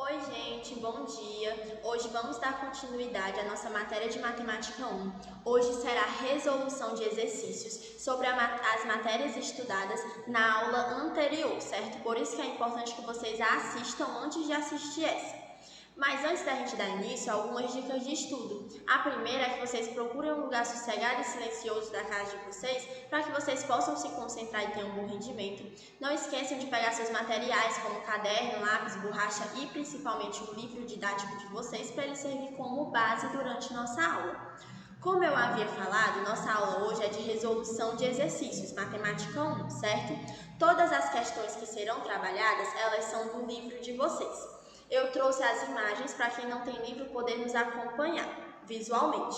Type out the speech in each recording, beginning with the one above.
Oi, gente, bom dia! Hoje vamos dar continuidade à nossa matéria de Matemática 1. Hoje será resolução de exercícios sobre as matérias estudadas na aula anterior, certo? Por isso que é importante que vocês a assistam antes de assistir essa. Mas antes da gente dar início, algumas dicas de estudo. A primeira é que vocês procurem um lugar sossegado e silencioso da casa de vocês para que vocês possam se concentrar e ter um bom rendimento. Não esqueçam de pegar seus materiais como caderno, lápis, borracha e principalmente o livro didático de vocês para ele servir como base durante nossa aula. Como eu havia falado, nossa aula hoje é de resolução de exercícios, Matemática 1, certo? Todas as questões que serão trabalhadas, elas são do livro de vocês. Eu trouxe as imagens para quem não tem livro poder nos acompanhar visualmente.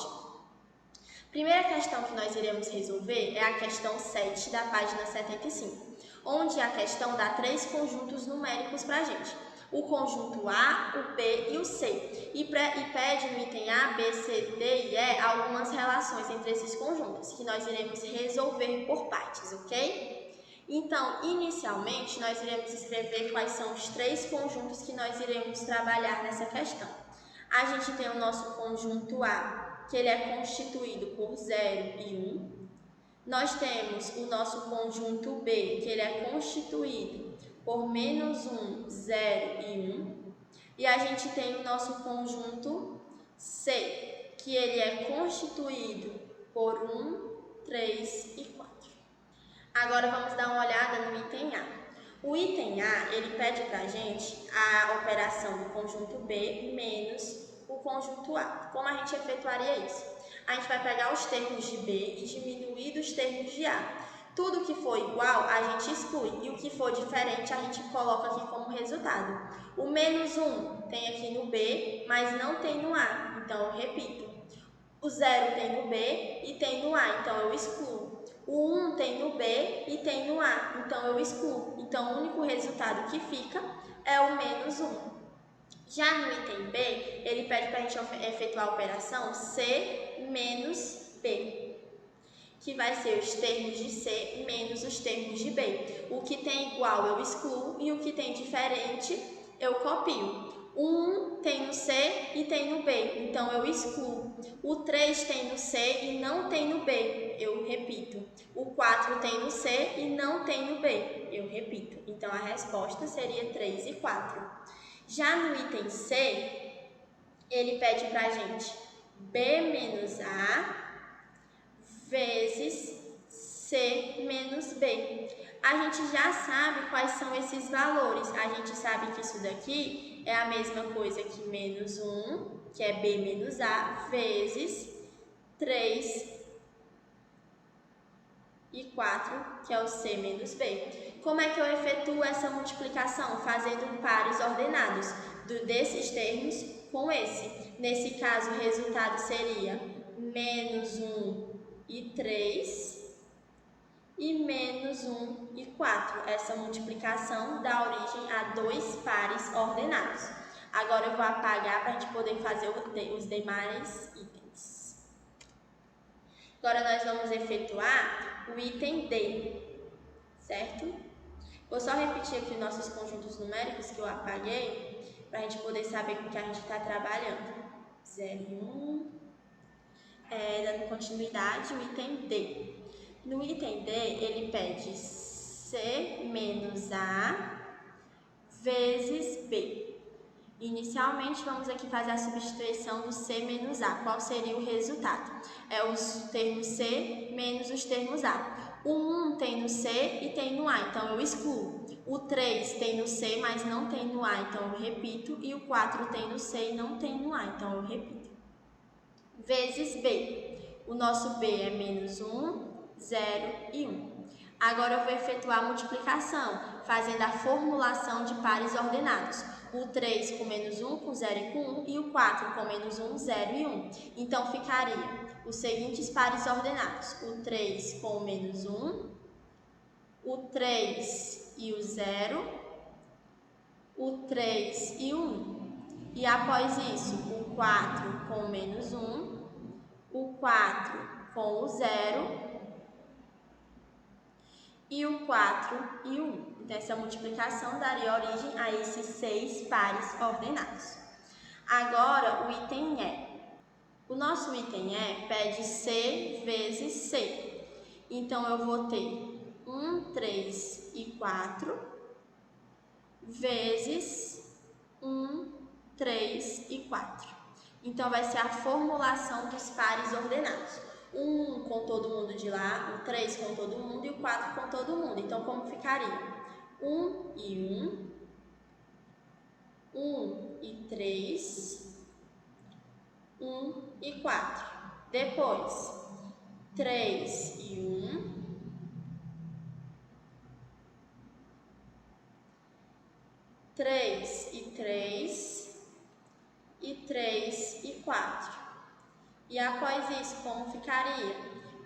Primeira questão que nós iremos resolver é a questão 7 da página 75, onde a questão dá 3 conjuntos numéricos para a gente. O conjunto A, o B e o C. E pede no item A, B, C, D e E algumas relações entre esses conjuntos, que nós iremos resolver por partes, ok? Então, inicialmente, nós iremos escrever quais são os 3 conjuntos que nós iremos trabalhar nessa questão. A gente tem o nosso conjunto A, que ele é constituído por 0 e 1. Nós temos o nosso conjunto B, que ele é constituído por -1, 0 e 1. E a gente tem o nosso conjunto C, que ele é constituído por 1, 3 e 4. Agora vamos dar uma olhada no item A. O item A, ele pede para a gente a operação do conjunto B menos o conjunto A. Como a gente efetuaria isso? A gente vai pegar os termos de B e diminuir dos termos de A. Tudo que for igual, a gente exclui, e o que for diferente, a gente coloca aqui como resultado. O -1 tem aqui no B, mas não tem no A, então eu repito. O 0 tem no B e tem no A, então eu excluo. O 1 tem no B e tem no A, então eu excluo. Então, o único resultado que fica é o -1. Já no item B, ele pede para a gente efetuar a operação C menos B, que vai ser os termos de C menos os termos de B. O que tem igual eu excluo e o que tem diferente eu copio. O 1 tem no C e tem no B, então eu excluo. O 3 tem no C e não tem no B, eu repito. O 4 tem no C e não tem no B, eu repito. Então a resposta seria 3 e 4. Já no item C, ele pede para a gente B menos A vezes C menos B. A gente já sabe quais são esses valores. A gente sabe que isso daqui é a mesma coisa que -1, que é B menos A, vezes 3 e 4, que é o C menos B. Como é que eu efetuo essa multiplicação? Fazendo pares ordenados desses termos com esse. Nesse caso, o resultado seria -1 e 3 e -1 e 4. Essa multiplicação dá origem a 2 pares ordenados. Agora eu vou apagar para a gente poder fazer os demais itens. Agora nós vamos efetuar o item D, certo? Vou só repetir aqui nossos conjuntos numéricos que eu apaguei para a gente poder saber com que a gente está trabalhando. 0 e 1. Dando continuidade, o item D. No item D, ele pede C menos A vezes B. Inicialmente, vamos aqui fazer a substituição do C menos A. Qual seria o resultado? É os termos C menos os termos A. O 1 tem no C e tem no A, então eu excluo. O 3 tem no C, mas não tem no A, então eu repito. E o 4 tem no C e não tem no A, então eu repito. Vezes B. O nosso B é -1, 0 e 1. Agora eu vou efetuar a multiplicação, fazendo a formulação de pares ordenados. O 3 com -1, com 0 e com 1, e o 4 com -1, 0 e 1. Então, ficaria os seguintes pares ordenados. O 3 com o -1, o 3 e o 0, o 3 e o 1. E após isso, o 4 com o -1, o 4 com o 0 e o 4 e o 1. Então, essa multiplicação daria origem a esses 6 pares ordenados. Agora, o item E. O nosso item E pede C vezes C. Então, eu vou ter 1, 3 e 4 vezes 1, 3 e 4. Então, vai ser a formulação dos pares ordenados. O 1 com todo mundo de lá, o 3 com todo mundo e o 4 com todo mundo. Então, como ficaria? 1 e 1, 1 e 3, 1 e 4. Depois, 3 e 1, 3 e 3 e 3 e 4. E após isso, como ficaria?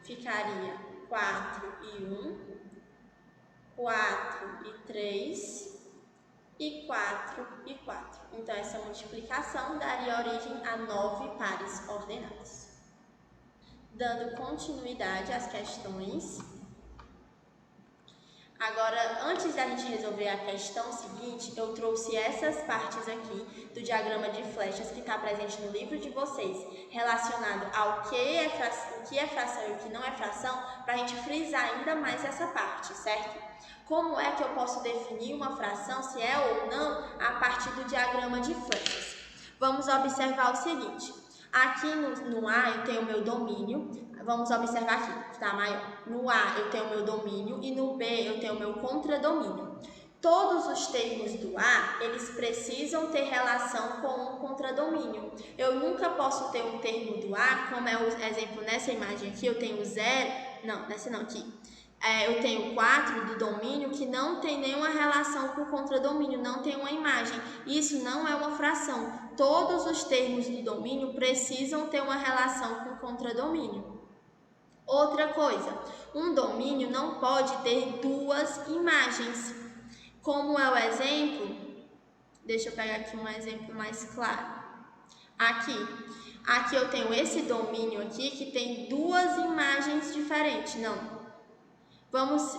Ficaria 4 e 1, 4 e 3 e 4 e 4. Então, essa multiplicação daria origem a 9 pares ordenados. Dando continuidade às questões. Agora, antes da gente resolver a questão seguinte, eu trouxe essas partes aqui do diagrama de flechas que está presente no livro de vocês, relacionado ao o que é fração e o que não é fração, para a gente frisar ainda mais essa parte, certo? Como é que eu posso definir uma fração, se é ou não, a partir do diagrama de flechas? Vamos observar o seguinte. Aqui no A eu tenho o meu domínio, vamos observar aqui, que está maior. No A eu tenho o meu domínio e no B eu tenho o meu contradomínio. Todos os termos do A, eles precisam ter relação com um contradomínio. Eu nunca posso ter um termo do A, como é o exemplo nessa imagem aqui, eu tenho 0, não, nessa não, aqui. Eu tenho 4 do domínio que não tem nenhuma relação com o contradomínio, não tem uma imagem. Isso não é uma fração. Todos os termos do domínio precisam ter uma relação com o contradomínio. Outra coisa, um domínio não pode ter duas imagens. Como é o exemplo, deixa eu pegar aqui um exemplo mais claro. Aqui eu tenho esse domínio aqui que tem duas imagens diferentes, não. Vamos,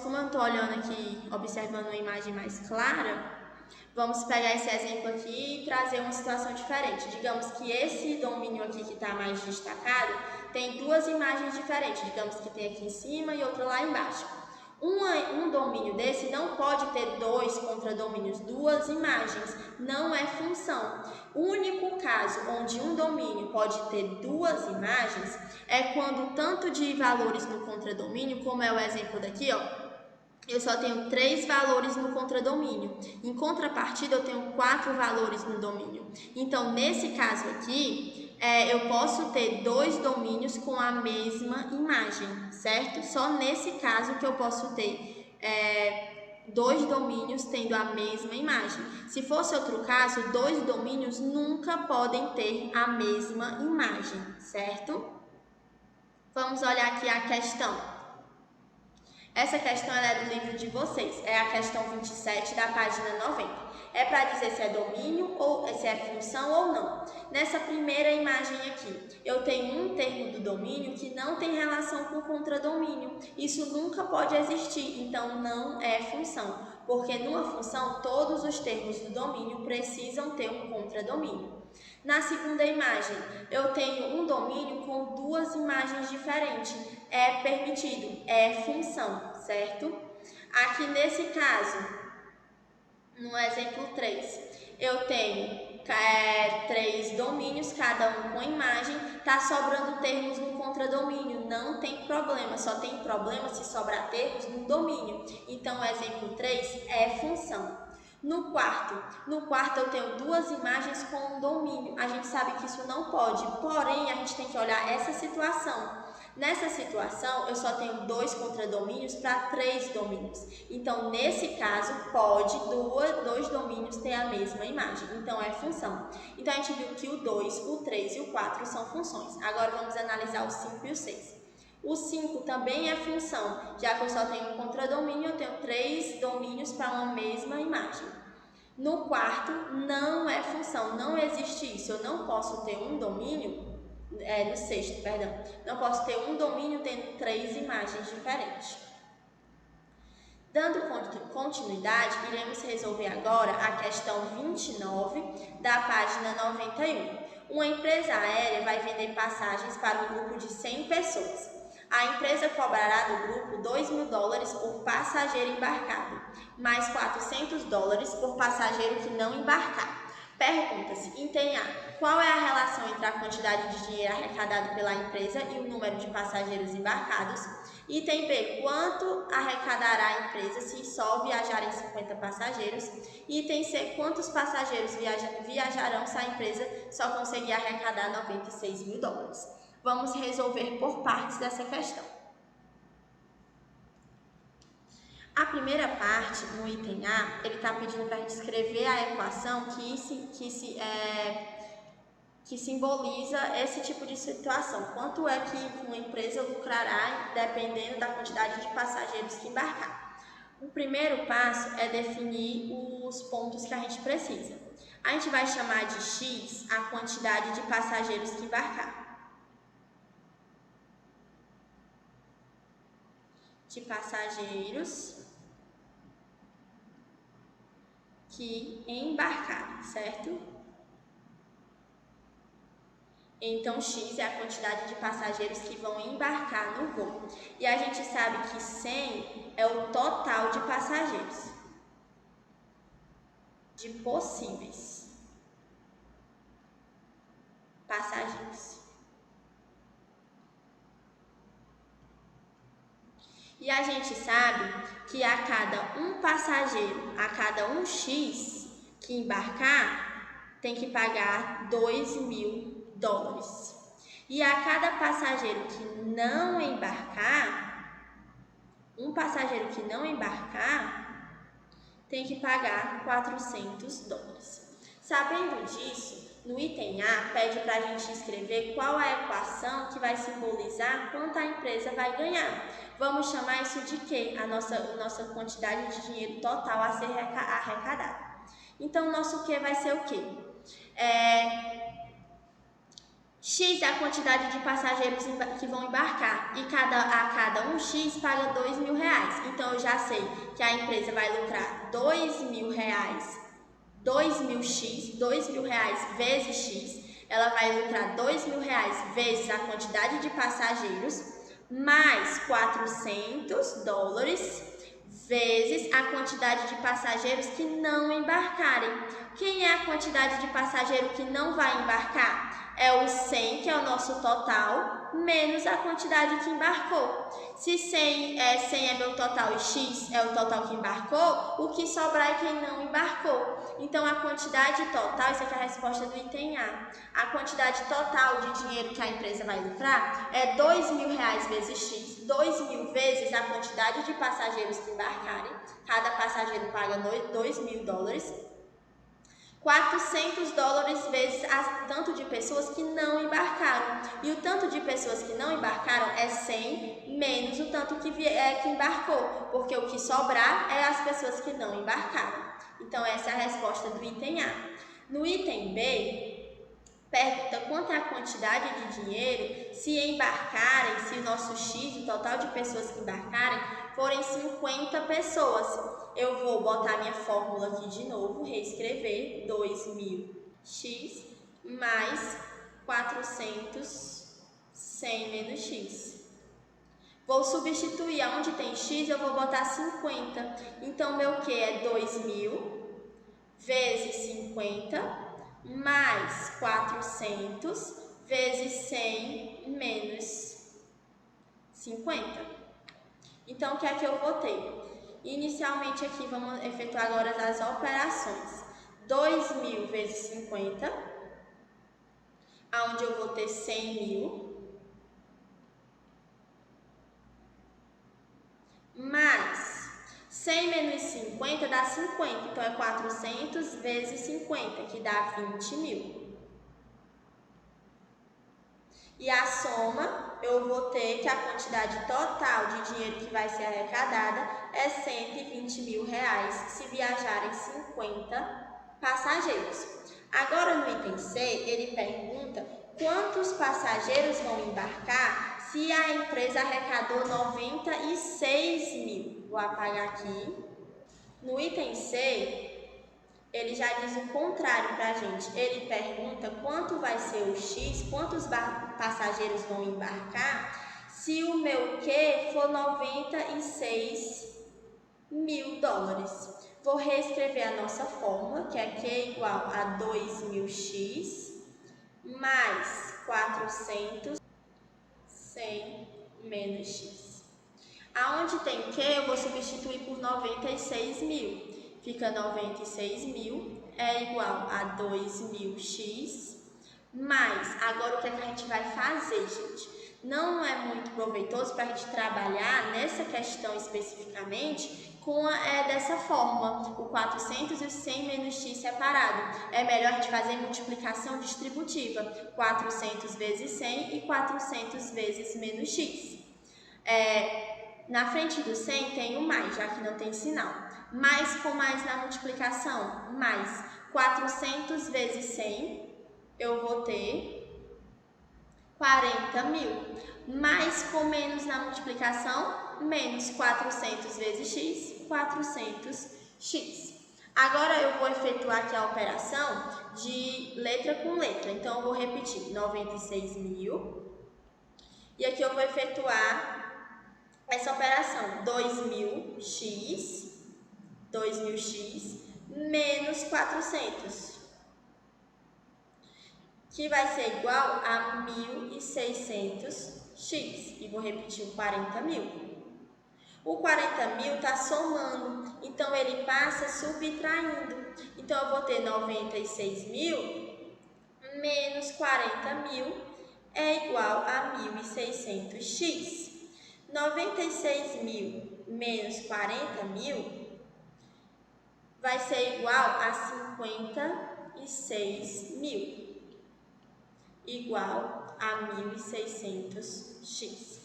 como eu estou olhando aqui, observando uma imagem mais clara, vamos pegar esse exemplo aqui e trazer uma situação diferente. Digamos que esse domínio aqui que está mais destacado tem duas imagens diferentes. Digamos que tem aqui em cima e outra lá embaixo. Um domínio desse não pode ter dois contradomínios, duas imagens, não é função. O único caso onde um domínio pode ter duas imagens é quando o tanto de valores no contradomínio, como é o exemplo daqui, ó, eu só tenho 3 valores no contradomínio. Em contrapartida, eu tenho 4 valores no domínio. Então, nesse caso aqui, eu posso ter 2 domínios com a mesma imagem, certo? Só nesse caso que eu posso ter 2 domínios tendo a mesma imagem. Se fosse outro caso, 2 domínios nunca podem ter a mesma imagem, certo? Vamos olhar aqui a questão. Essa questão é do livro de vocês, é a questão 27 da página 90. É para dizer se é domínio ou se é função ou não. Nessa primeira imagem aqui, eu tenho um termo do domínio que não tem relação com o contradomínio. Isso nunca pode existir, então não é função, porque numa função todos os termos do domínio precisam ter um contradomínio. Na segunda imagem, eu tenho um domínio com duas imagens diferentes. É permitido, é função, certo? Aqui nesse caso, no exemplo 3, eu tenho 3 domínios, cada um com imagem, está sobrando termos no contradomínio, não tem problema, só tem problema se sobrar termos no domínio. Então, o exemplo 3 é função. No quarto eu tenho duas imagens com um domínio. A gente sabe que isso não pode, porém a gente tem que olhar essa situação. Nessa situação, eu só tenho 2 contradomínios para 3 domínios. Então, nesse caso, pode 2 domínios ter a mesma imagem. Então, é função. Então, a gente viu que o 2, o 3 e o 4 são funções. Agora, vamos analisar o 5 e o 6. O 5 também é função, já que eu só tenho um contradomínio, eu tenho 3 domínios para uma mesma imagem. No quarto, não é função, não existe isso. Eu não posso ter um domínio, no sexto, perdão. Não posso ter um domínio tendo 3 imagens diferentes. continuidade, iremos resolver agora a questão 29 da página 91. Uma empresa aérea vai vender passagens para um grupo de 100 pessoas. A empresa cobrará do grupo $2.000 por passageiro embarcado, mais $400 por passageiro que não embarcar. Pergunta-se, item A, qual é a relação entre a quantidade de dinheiro arrecadado pela empresa e o número de passageiros embarcados? Item B, quanto arrecadará a empresa se só viajarem 50 passageiros? Item C, quantos passageiros viajarão se a empresa só conseguir arrecadar $96.000? Vamos resolver por partes dessa questão. A primeira parte, no item A, ele está pedindo para a gente escrever a equação que simboliza esse tipo de situação. Quanto é que uma empresa lucrará dependendo da quantidade de passageiros que embarcar? O primeiro passo é definir os pontos que a gente precisa. A gente vai chamar de X a quantidade de passageiros que embarcar. De passageiros que embarcarem, certo? Então, X é a quantidade de passageiros que vão embarcar no voo. E a gente sabe que 100 é o total de passageiros, de possíveis passageiros. E a gente sabe que a cada um passageiro, a cada um X que embarcar, tem que pagar $2.000. E a cada passageiro que não embarcar, um passageiro que não embarcar, tem que pagar $400. Sabendo disso, no item A, pede para a gente escrever qual a equação que vai simbolizar quanto a empresa vai ganhar. Vamos chamar isso de quê? A nossa quantidade de dinheiro total a ser arrecadada. Então, o nosso Q vai ser o quê? X é a quantidade de passageiros que vão embarcar e a cada um X paga $2.000. Então, eu já sei que a empresa vai lucrar $2.000, 2.000x, $2.000 vezes X. Ela vai lucrar $2.000 vezes a quantidade de passageiros, mais $400 vezes a quantidade de passageiros que não embarcarem. Quem é a quantidade de passageiro que não vai embarcar? É o 100, que é o nosso total, menos a quantidade que embarcou. Se 100 é meu total e X é o total que embarcou, o que sobrar é quem não embarcou. Então, a quantidade total, isso aqui é a resposta do item A. A quantidade total de dinheiro que a empresa vai lucrar é $2.000 vezes X, 2.000 vezes a quantidade de passageiros que embarcarem. Cada passageiro paga $2.000. $400 vezes o tanto de pessoas que não embarcaram. E o tanto de pessoas que não embarcaram é 100 menos o tanto que embarcou, porque o que sobrar é as pessoas que não embarcaram. Então, essa é a resposta do item A. No item B, pergunta quanto é a quantidade de dinheiro se embarcarem, se o nosso X, o total de pessoas que embarcarem, forem 50 pessoas. Eu vou botar minha fórmula aqui de novo, reescrever 2.000x mais 400, 100 menos x. Vou substituir, aonde tem x eu vou botar 50. Então, meu Q é 2.000 vezes 50 mais 400 vezes 100 menos 50. Então, o que é que eu vou ter? Inicialmente aqui, vamos efetuar agora as operações. 2.000 vezes 50, onde eu vou ter 100.000, mais 100 menos 50 dá 50, então é 400 vezes 50, que dá 20.000. E a soma, eu vou ter que a quantidade total de dinheiro que vai ser arrecadada é R$120.000 se viajarem 50 passageiros. Agora, no item C, ele pergunta quantos passageiros vão embarcar se a empresa arrecadou 96.000. Vou apagar aqui. No item C, ele já diz o contrário para a gente. Ele pergunta quanto vai ser o X, quantos passageiros vão embarcar, se o meu Q for 96 mil dólares. Vou reescrever a nossa fórmula, que é Q igual a 2.000x mais 400, 100 menos x. Aonde tem Q, eu vou substituir por 96 mil. Fica 96 mil é igual a 2.000x mais, agora o que é que a gente vai fazer, gente? Não é muito proveitoso para a gente trabalhar nessa questão especificamente dessa forma, o 400 e o 100 menos x separado. É melhor a gente fazer multiplicação distributiva, 400 vezes 100 e 400 vezes menos x. Na frente do 100 tem o mais, já que não tem sinal. Mais com mais na multiplicação, mais 400 vezes 100, eu vou ter 40 mil. Mais com menos na multiplicação, menos 400 vezes x, 400x. Agora eu vou efetuar aqui a operação de letra com letra. Então, eu vou repetir, 96 mil. E aqui eu vou efetuar essa operação, 2.000x menos 400, que vai ser igual a 1.600x. E vou repetir o 40 mil. O 40 mil está somando, então ele passa subtraindo. Então, eu vou ter 96 mil menos 40 mil é igual a 1.600x. 96 mil menos 40 mil vai ser igual a 56 mil, igual a 1.600x.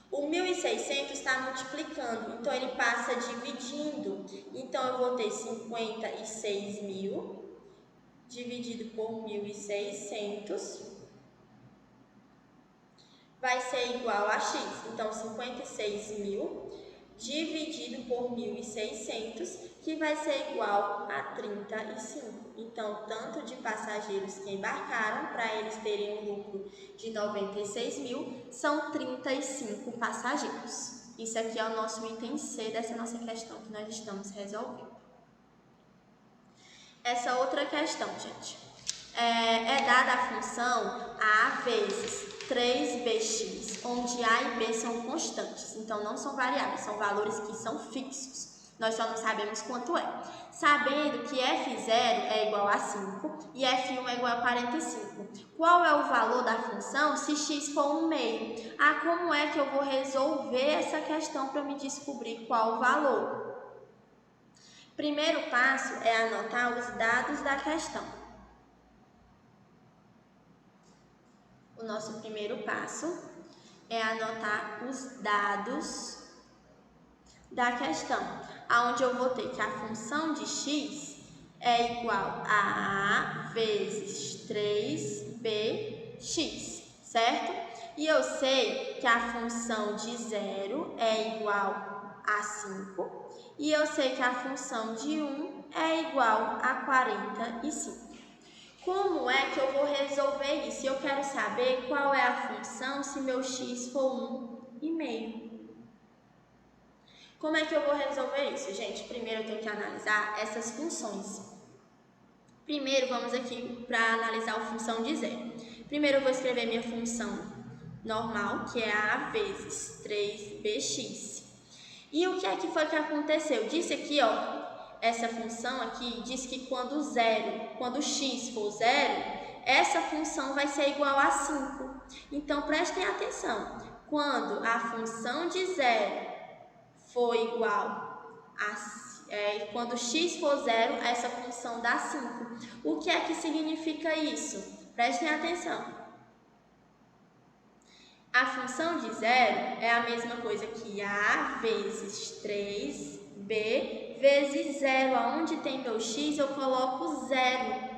O 1.600 está multiplicando, então ele passa dividindo. Então, eu vou ter 56 mil dividido por 1.600 vai ser igual a x. Então, 56 mil dividido por 1.600, que vai ser igual a 35. Então, tanto de passageiros que embarcaram, para eles terem um lucro de 96 mil, são 35 passageiros. Isso aqui é o nosso item C dessa nossa questão que nós estamos resolvendo. Essa outra questão, gente, é dada a função A vezes 3bx, onde A e B são constantes, então não são variáveis, são valores que são fixos. Nós só não sabemos quanto é. Sabendo que F0 é igual a 5 e F1 é igual a 45. Qual é o valor da função se x for 1 meio? Como é que eu vou resolver essa questão para me descobrir qual o valor? Primeiro passo é anotar os dados da questão. O nosso primeiro passo é anotar os dados da questão, onde eu vou ter que a função de x é igual a vezes 3bx, certo? E eu sei que a função de 0 é igual a 5 e eu sei que a função de 1 é igual a 45. Como é que eu vou resolver isso? Eu quero saber qual é a função se meu x for 1,5. Como é que eu vou resolver isso, gente? Primeiro eu tenho que analisar essas funções. Primeiro, vamos aqui para analisar a função de 0. Primeiro eu vou escrever minha função normal, que é A vezes 3bx. E o que é que foi que aconteceu? Disse aqui, ó, essa função aqui diz que quando x for 0, essa função vai ser igual a 5. Então, prestem atenção. Quando a função de 0 for igual a quando x for 0, essa função dá 5. O que é que significa isso? Prestem atenção. A função de 0 é a mesma coisa que A vezes 3b vezes 0. Onde tem meu x, eu coloco 0.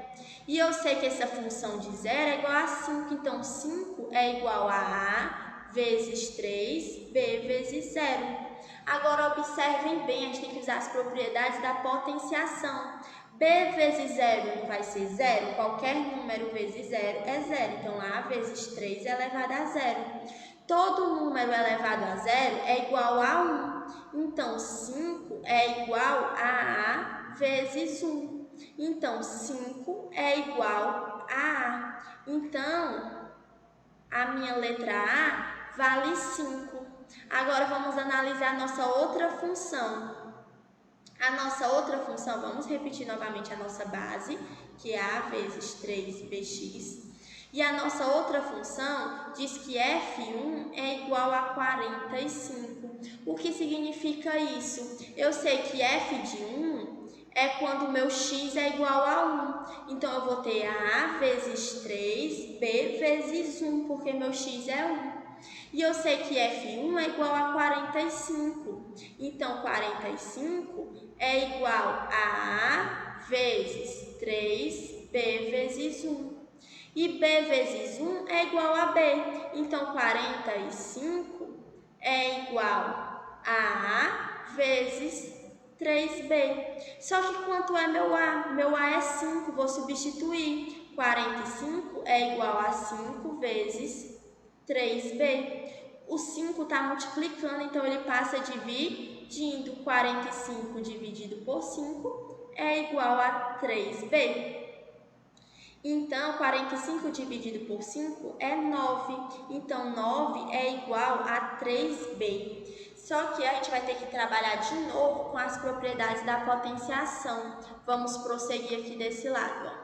E eu sei que essa função de 0 é igual a 5. Então, 5 é igual a A vezes 3b vezes 0. Agora, observem bem, a gente tem que usar as propriedades da potenciação. B vezes 0 não vai ser 0? Qualquer número vezes 0 é 0. Então, A vezes 3 é elevado a 0. Todo número elevado a 0 é igual a 1. Então, 5 é igual a A vezes 1. Então, 5 é igual a A. Então, a minha letra A vale 5. Agora, vamos analisar a nossa outra função. A nossa outra função, vamos repetir novamente a nossa base, que é A vezes 3bx. E a nossa outra função diz que F1 é igual a 45. O que significa isso? Eu sei que F de 1 é quando o meu x é igual a 1. Então, eu vou ter A vezes 3, B vezes 1, porque meu x é 1. E eu sei que F1 é igual a 45. Então, 45 é igual a A vezes 3B vezes 1. E B vezes 1 é igual a B. Então, 45 é igual a A vezes 3B. Só que quanto é meu A? Meu A é 5, vou substituir. 45 é igual a 5 vezes 3B. O 5 está multiplicando, então ele passa dividindo. 45 dividido por 5 é igual a 3B. Então, 45 dividido por 5 é 9. Então, 9 é igual a 3B. Só que a gente vai ter que trabalhar de novo com as propriedades da potenciação. Vamos prosseguir aqui desse lado, ó.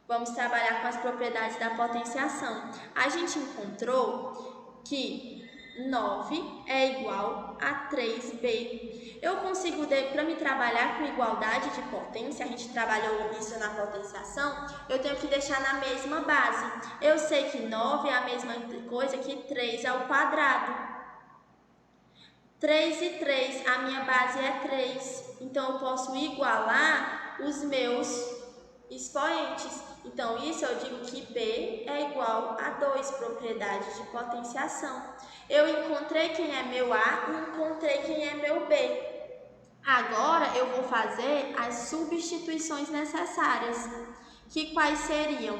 Vamos trabalhar com as propriedades da potenciação. A gente encontrou que 9 é igual a 3B. Eu consigo, para me trabalhar com igualdade de potência, a gente trabalhou isso na potenciação, eu tenho que deixar na mesma base. Eu sei que 9 é a mesma coisa que 3 ao quadrado. 3 e 3, a minha base é 3. Então, eu posso igualar os meus expoentes. Então, isso eu digo que B é igual a 2, propriedade de potenciação. Eu encontrei quem é meu A e encontrei quem é meu B. Agora, eu vou fazer as substituições necessárias. Que quais seriam?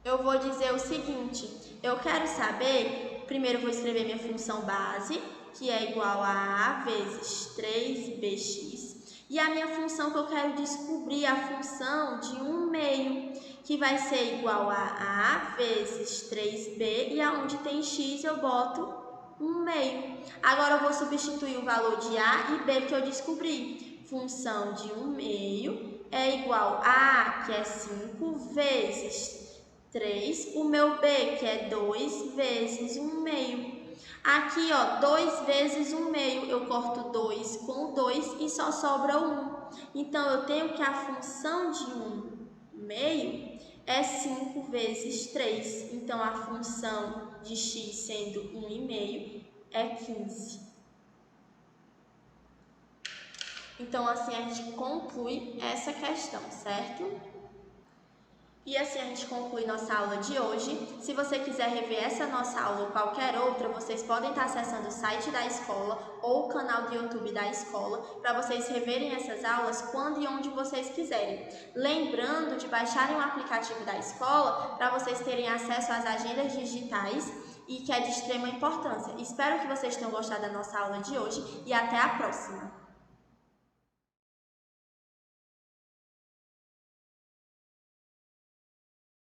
Eu vou dizer o seguinte, eu quero saber, primeiro eu vou escrever minha função base, que é igual a A vezes 3bx. E a minha função que eu quero descobrir é a função de 1/2, que vai ser igual a A vezes 3b, e aonde tem x eu boto 1/2. Agora eu vou substituir o valor de A e B que eu descobri. Função de 1/2 é igual a A, que é 5, vezes 3, o meu B, que é 2, vezes 1/2. Aqui, ó, 2 vezes 1/2, eu corto 2 com 2 e só sobra 1. Então, eu tenho que a função de 1/2 é 5 vezes 3. Então, a função de x sendo 1/2 é 15. Então, assim, a gente conclui essa questão, certo? E assim a gente conclui nossa aula de hoje. Se você quiser rever essa nossa aula ou qualquer outra, vocês podem estar acessando o site da escola ou o canal do YouTube da escola para vocês reverem essas aulas quando e onde vocês quiserem. Lembrando de baixarem o aplicativo da escola para vocês terem acesso às agendas digitais e que é de extrema importância. Espero que vocês tenham gostado da nossa aula de hoje e até a próxima!